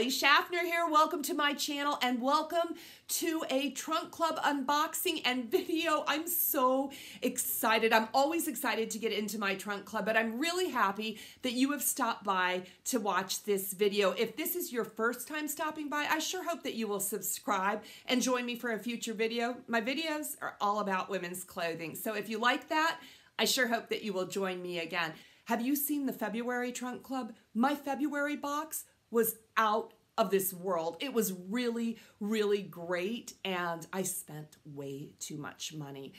Shaffner here. Welcome to my channel and welcome to a Trunk Club unboxing and video. I'm so excited. I'm always excited to get into my Trunk Club, but I'm really happy that you have stopped by to watch this video. If this is your first time stopping by, I sure hope that you will subscribe and join me for a future video. My videos are all about women's clothing, so if you like that, I sure hope that you will join me again. Have you seen the February Trunk Club? My February box was out of this world. It was really, really great, and I spent way too much money.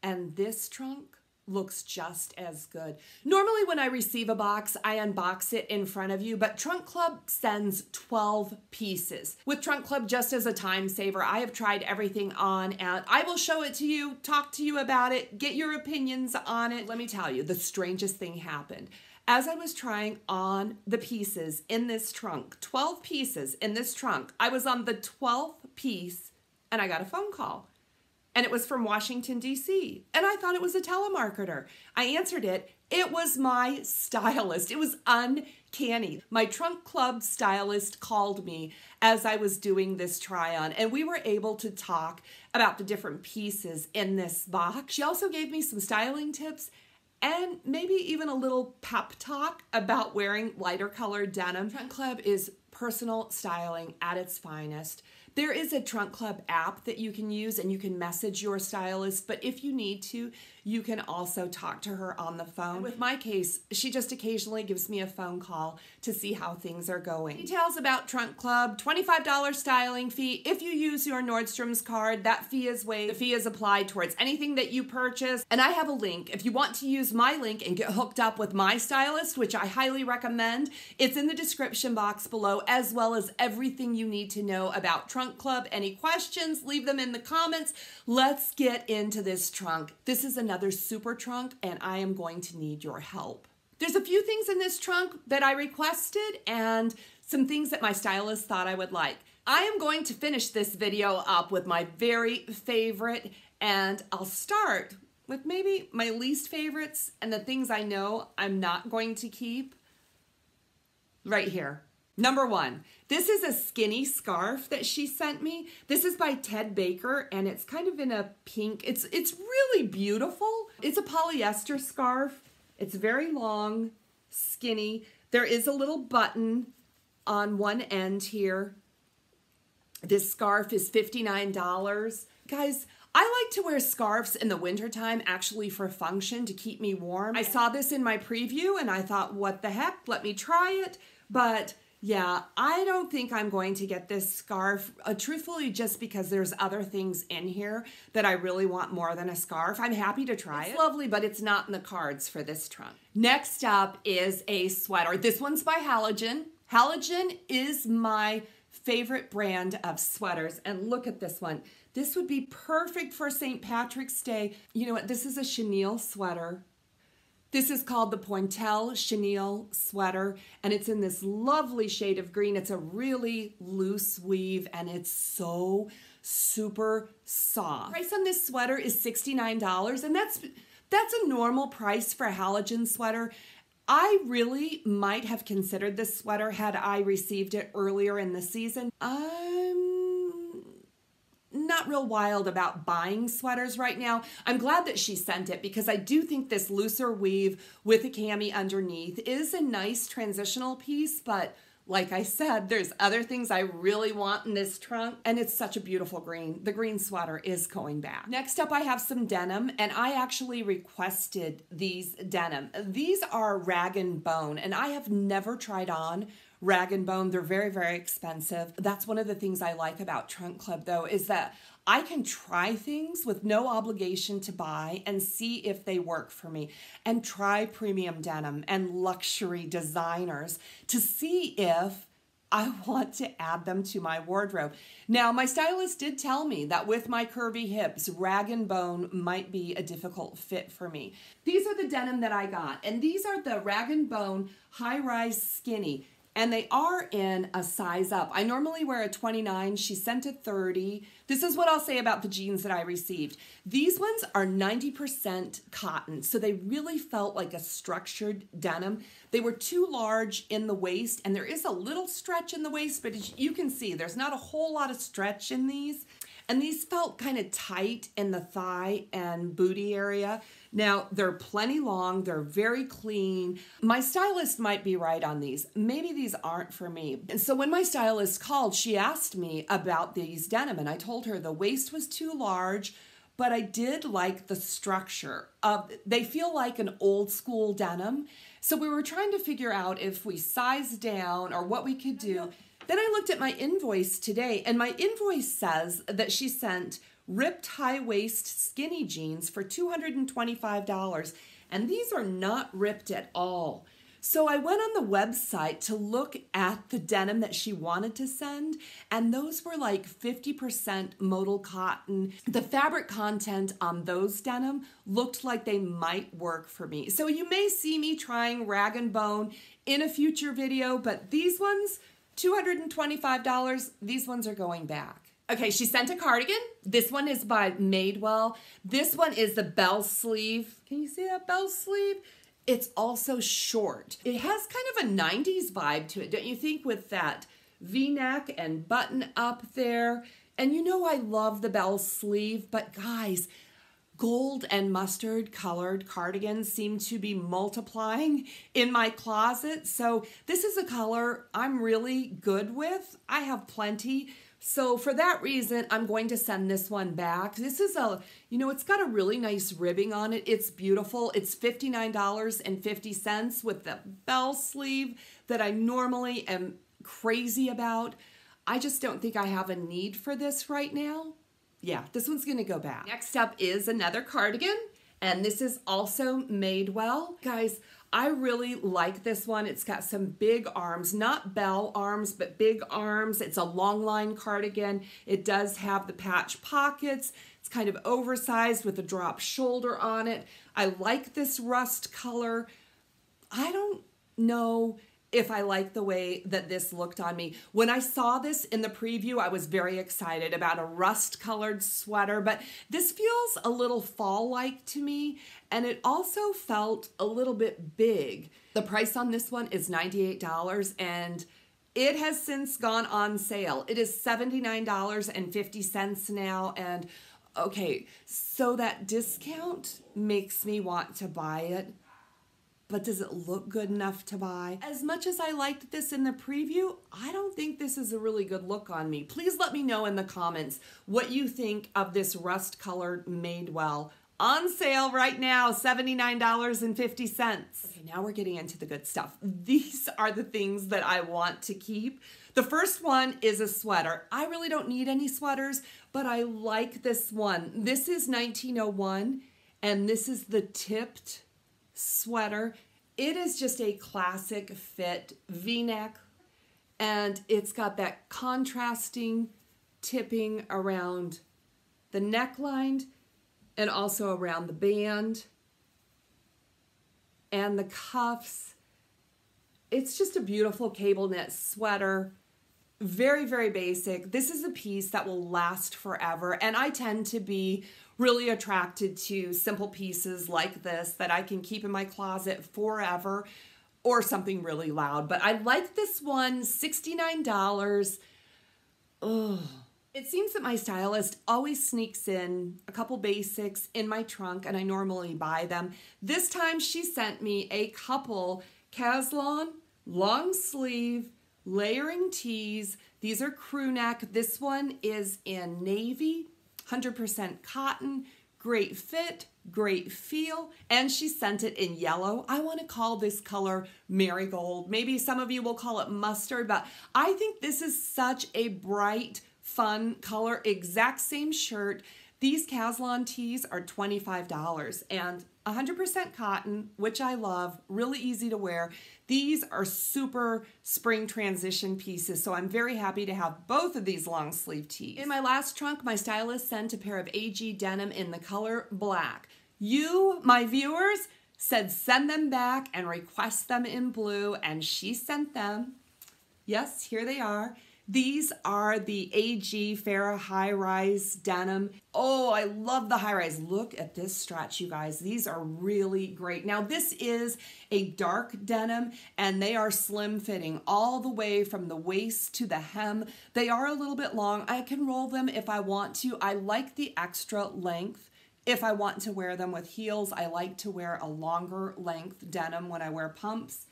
And this trunk looks just as good. Normally when I receive a box, I unbox it in front of you, but Trunk Club sends 12 pieces. With Trunk Club, just as a time saver, I have tried everything on, and I will show it to you, talk to you about it, get your opinions on it. Let me tell you, the strangest thing happened. As I was trying on the pieces in this trunk, 12 pieces in this trunk, I was on the 12th piece and I got a phone call. And it was from Washington, D.C. And I thought it was a telemarketer. I answered it. It was my stylist. It was uncanny. My Trunk Club stylist called me as I was doing this try on, and we were able to talk about the different pieces in this box. She also gave me some styling tips and maybe even a little pep talk about wearing lighter colored denim. Trunk Club is personal styling at its finest. There is a Trunk Club app that you can use and you can message your stylist, but if you need to, you can also talk to her on the phone. And with my case, she just occasionally gives me a phone call to see how things are going. Details about Trunk Club: $25 styling fee. If you use your Nordstroms card, that fee is waived. The fee is applied towards anything that you purchase. And I have a link. If you want to use my link and get hooked up with my stylist, which I highly recommend, it's in the description box below, as well as everything you need to know about Trunk Club. Any questions, leave them in the comments. Let's get into this trunk. This is another super trunk, and I am going to need your help. There's a few things in this trunk that I requested and some things that my stylist thought I would like. I am going to finish this video up with my very favorite, and I'll start with maybe my least favorites and the things I know I'm not going to keep right here. Number one, this is a skinny scarf that she sent me. This is by Ted Baker, and it's kind of in a pink. It's really beautiful. It's a polyester scarf. It's very long, skinny. There is a little button on one end here. This scarf is $59. Guys, I like to wear scarves in the wintertime, actually for function, to keep me warm. I saw this in my preview, and I thought, what the heck? Let me try it. But yeah, I don't think I'm going to get this scarf, truthfully, just because there's other things in here that I really want more than a scarf. I'm happy to try it. It's lovely, but it's not in the cards for this trunk. Next up is a sweater. This one's by Halogen. Halogen is my favorite brand of sweaters, and look at this one. This would be perfect for St. Patrick's Day. You know what? This is a chenille sweater. This is called the Pointel Chenille Sweater, and it's in this lovely shade of green. It's a really loose weave, and it's so super soft. The price on this sweater is $69, and that's a normal price for a Halogen sweater. I really might have considered this sweater had I received it earlier in the season. I'm not real wild about buying sweaters right now. I'm glad that she sent it because I do think this looser weave with a cami underneath is a nice transitional piece, but like I said, there's other things I really want in this trunk, and it's such a beautiful green. The green sweater is going back. Next up, I have some denim, and I actually requested these denim. These are rag and bone, and I have never tried on rag and bone. They're very, very expensive. That's one of the things I like about Trunk Club, though, is that I can try things with no obligation to buy and see if they work for me, and try premium denim and luxury designers to see if I want to add them to my wardrobe. Now, my stylist did tell me that with my curvy hips, rag and bone might be a difficult fit for me. These are the denim that I got, and these are the rag and bone high-rise skinny. And they are in a size up. I normally wear a 29. She sent a 30. This is what I'll say about the jeans that I received. These ones are 90% cotton, so they really felt like a structured denim. They were too large in the waist, and there is a little stretch in the waist, but as you can see, there's not a whole lot of stretch in these. And these felt kind of tight in the thigh and booty area. Now, they're plenty long. They're very clean. My stylist might be right on these. Maybe these aren't for me. And so when my stylist called, she asked me about these denim, and I told her the waist was too large, but I did like the structure. They feel like an old school denim. So we were trying to figure out if we size down or what we could do. Then I looked at my invoice today, and my invoice says that she sent ripped high-waist skinny jeans for $225, and these are not ripped at all. So I went on the website to look at the denim that she wanted to send, and those were like 50% modal cotton. The fabric content on those denim looked like they might work for me. So you may see me trying rag and bone in a future video, but these ones, $225, these ones are going back. Okay, she sent a cardigan. This one is by Madewell. This one is the bell sleeve. Can you see that bell sleeve? It's also short. It has kind of a 90s vibe to it, don't you think, with that V-neck and button up there? And you know I love the bell sleeve, but guys, gold and mustard colored cardigans seem to be multiplying in my closet. So this is a color I'm really good with. I have plenty. So for that reason, I'm going to send this one back. This is it's got a really nice ribbing on it. It's beautiful. It's $59.50 with the bell sleeve that I normally am crazy about. I just don't think I have a need for this right now. Yeah, this one's gonna go back. Next up is another cardigan, and this is also Madewell. Guys, I really like this one. It's got some big arms, not bell arms, but big arms. It's a long line cardigan. It does have the patch pockets. It's kind of oversized with a drop shoulder on it. I like this rust color. I don't know if I like the way that this looked on me. When I saw this in the preview, I was very excited about a rust-colored sweater, but this feels a little fall-like to me, and it also felt a little bit big. The price on this one is $98, and it has since gone on sale. It is $79.50 now, and okay, so that discount makes me want to buy it. But does it look good enough to buy? As much as I liked this in the preview, I don't think this is a really good look on me. Please let me know in the comments what you think of this rust-colored Madewell. On sale right now, $79.50. Okay, now we're getting into the good stuff. These are the things that I want to keep. The first one is a sweater. I really don't need any sweaters, but I like this one. This is 1901, and this is the tipped sweater. It is just a classic fit V-neck, and it's got that contrasting tipping around the neckline and also around the band and the cuffs. It's just a beautiful cable knit sweater. Very, very basic. This is a piece that will last forever, and I tend to be really attracted to simple pieces like this that I can keep in my closet forever, or something really loud. But I like this one, $69. Ugh. It seems that my stylist always sneaks in a couple basics in my trunk, and I normally buy them. This time she sent me a couple Caslon long sleeve layering tees. These are crew neck. This one is in navy, 100% cotton, great fit, great feel, and she sent it in yellow. I want to call this color marigold. Maybe some of you will call it mustard, but I think this is such a bright, fun color. Exact same shirt. These Caslon tees are $25 and 100% cotton, which I love, really easy to wear. These are super spring transition pieces, so I'm very happy to have both of these long sleeve tees. In my last trunk, my stylist sent a pair of AG denim in the color black. You, my viewers, said send them back and request them in blue, and she sent them. Yes, here they are. These are the AG Farrah high-rise denim. Oh, I love the high-rise. Look at this stretch, you guys. These are really great. Now, this is a dark denim, and they are slim fitting all the way from the waist to the hem. They are a little bit long. I can roll them if I want to. I like the extra length. If I want to wear them with heels, I like to wear a longer length denim when I wear pumps.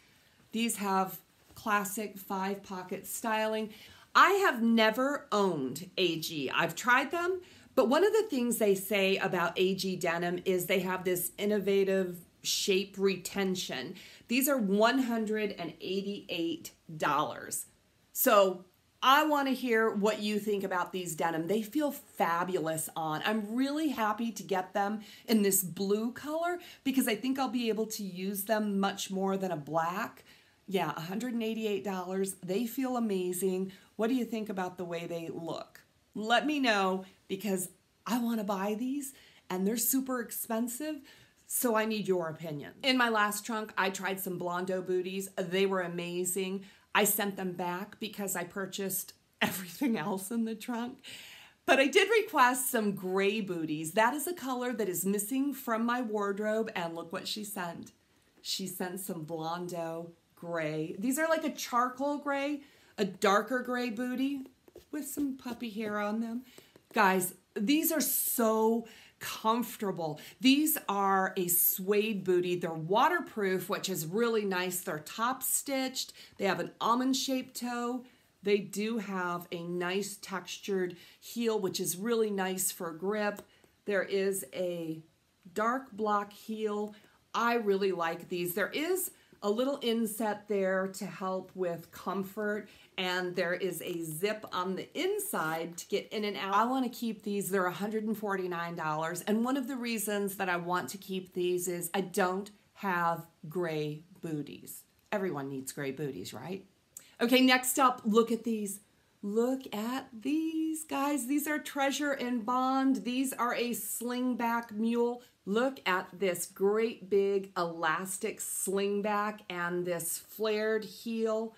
These have classic 5-pocket styling. I have never owned AG. I've tried them, but one of the things they say about AG denim is they have this innovative shape retention. These are $188. So I want to hear what you think about these denim. They feel fabulous on. I'm really happy to get them in this blue color because I think I'll be able to use them much more than a black. Yeah, $188. They feel amazing. What do you think about the way they look? Let me know because I want to buy these and they're super expensive, so I need your opinion. In my last trunk, I tried some Blondo booties. They were amazing. I sent them back because I purchased everything else in the trunk. But I did request some gray booties. That is a color that is missing from my wardrobe, and look what she sent. She sent some Blondo gray. These are like a charcoal gray, a darker gray booty with some puppy hair on them. Guys, these are so comfortable. These are a suede booty. They're waterproof, which is really nice. They're top stitched. They have an almond-shaped toe. They do have a nice textured heel, which is really nice for grip. There is a dark block heel. I really like these. There is a little inset there to help with comfort, and there is a zip on the inside to get in and out. I want to keep these. They're $149, and one of the reasons that I want to keep these is I don't have gray booties. Everyone needs gray booties, right? Okay, next up, look at these. Look at these, guys. These are Treasure and Bond. These are a slingback mule. Look at this great big elastic slingback and this flared heel.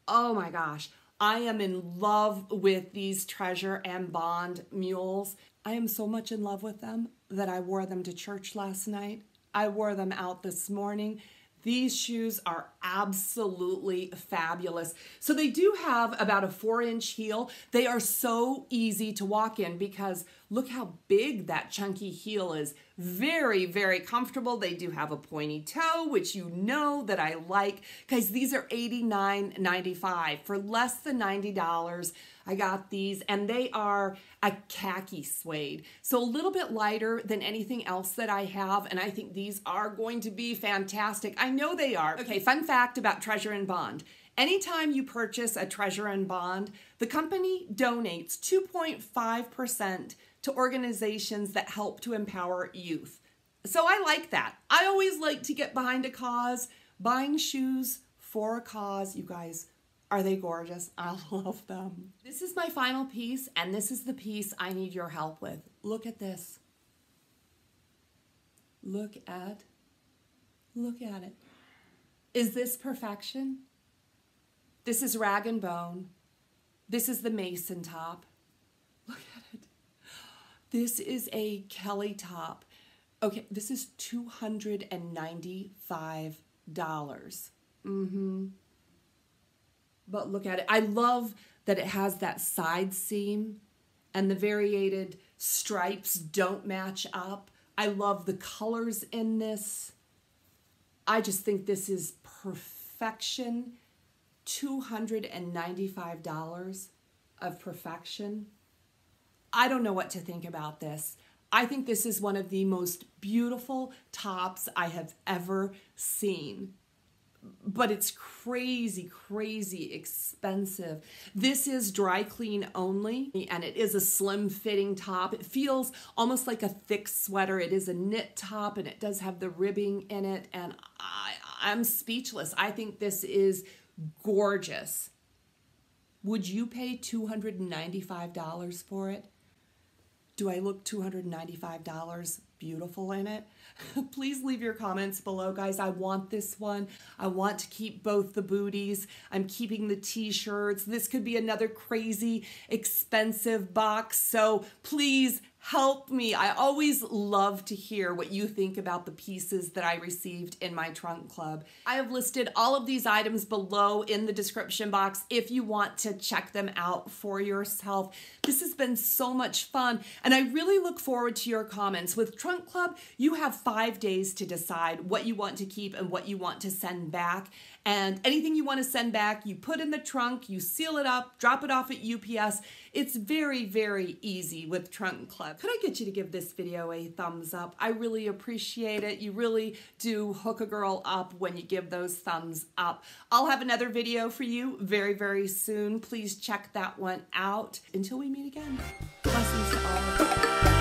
Oh my gosh, I am in love with these Treasure and Bond mules. I am so much in love with them that I wore them to church last night. I wore them out this morning. These shoes are absolutely fabulous. So they do have about a 4-inch heel. They are so easy to walk in because look how big that chunky heel is. Very, very comfortable. They do have a pointy toe, which you know that I like. Guys, these are $89.95. For less than $90, I got these, and they are a khaki suede. So a little bit lighter than anything else that I have, and I think these are going to be fantastic. I know they are. Okay, fun fact about Treasure and Bond. Anytime you purchase a Treasure and Bond, the company donates 2.5% to organizations that help to empower youth. So I like that. I always like to get behind a cause. Buying shoes for a cause, you guys, are they gorgeous? I love them. This is my final piece, and this is the piece I need your help with. Look at this. Look at it. Is this perfection? This is rag and bone. This is the mason top. Look at it. This is a Kelly top. Okay, this is $295. But look at it. I love that it has that side seam and the variated stripes don't match up. I love the colors in this. I just think this is perfection. $295 of perfection. I don't know what to think about this. I think this is one of the most beautiful tops I have ever seen. But it's crazy, crazy expensive. This is dry clean only, and it is a slim fitting top. It feels almost like a thick sweater. It is a knit top, and it does have the ribbing in it, and I'm speechless. I think this is gorgeous. Would you pay $295 for it? Do I look $295 beautiful in it? Please leave your comments below, guys. I want this one. I want to keep both the booties. I'm keeping the t-shirts. This could be another crazy expensive box, so please help me. I always love to hear what you think about the pieces that I received in my trunk club. I have listed all of these items below in the description box if you want to check them out for yourself. This has been so much fun, and I really look forward to your comments. With Trunk Club, you have 5 days to decide what you want to keep and what you want to send back. And anything you want to send back, you put in the trunk, you seal it up, drop it off at UPS. It's very, very easy with Trunk Club. Could I get you to give this video a thumbs up? I really appreciate it. You really do hook a girl up when you give those thumbs up. I'll have another video for you very, very soon. Please check that one out. Until we meet again, blessings to all of you.